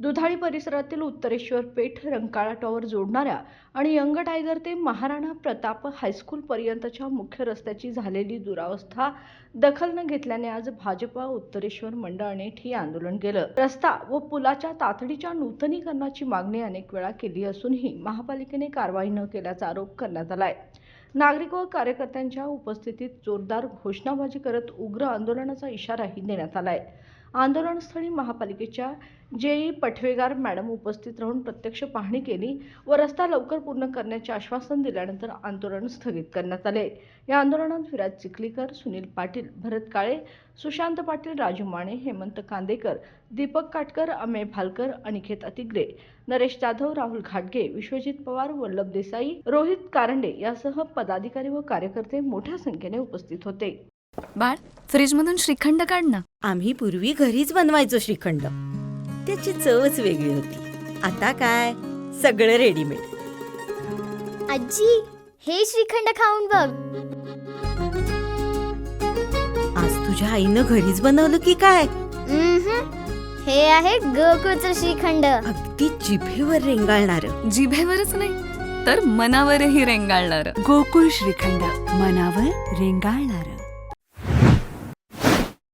दुधाळी परिसरातील उत्तरेश्वर पेठ रंकाळा टॉवर जोडणाऱ्या आणि यंग टायगर ते महाराणा प्रताप हायस्कूल पर्यंतच्या मुख्य रस्त्याची झालेली दुरावस्था दखल न घेतल्याने आज भाजपा उत्तरेश्वर मंडळाने ठिय्या आंदोलन केलं। रस्ता व पुलाच्या तातडीच्या नूतनीकरणाची मागणी अनेक वेळा केली असूनही महापालिकेने कारवाई न केल्याचा आरोप करण्यात आलाय। नागरिक व कार्यकर्त्यांच्या उपस्थितीत जोरदार घोषणाबाजी करत उग्र आंदोलनाचा इशाराही देण्यात आलाय। आंदोलनस्थळी महापालिकेच्या जेई पटवेगार मॅडम उपस्थित राहून प्रत्यक्ष पाहणी केली व रस्ता लवकर पूर्ण करण्याचे आश्वासन दिल्यानंतर आंदोलन स्थगित करण्यात आले। या आंदोलनात विराज चिखलीकर, सुनील पाटील, भरत काळे, सुशांत पाटील, राजू माने, हेमंत कांदेकर, दीपक काटकर, अमेय भालकर, अनिकेत अतिग्रे, नरेश जाधव, राहुल घाटगे, विश्वजित पवार, वल्लभ देसाई, रोहित कारंडे यासह पदाधिकारी व कार्यकर्ते मोठ्या संख्येने उपस्थित होते। बाळ, फ्रीजमधून श्रीखंड काढ ना। आम्ही पूर्वी घरीच बनवायचो श्रीखंड, त्याची चवच वेगळी होती। आता काय सगळं रेडीमेड। आजी, हे श्रीखंड खाऊन बघ। आज तुझ्या आईनं घरीच बनवलं की काय? हे आहे गोकुळचं श्रीखंड। अगदी जिभेवर रेंगाळणार। जिभेवरच नाही तर मनावरही रेंगाळणार। गोकुळ श्रीखंड, मनावर रेंगाळणार।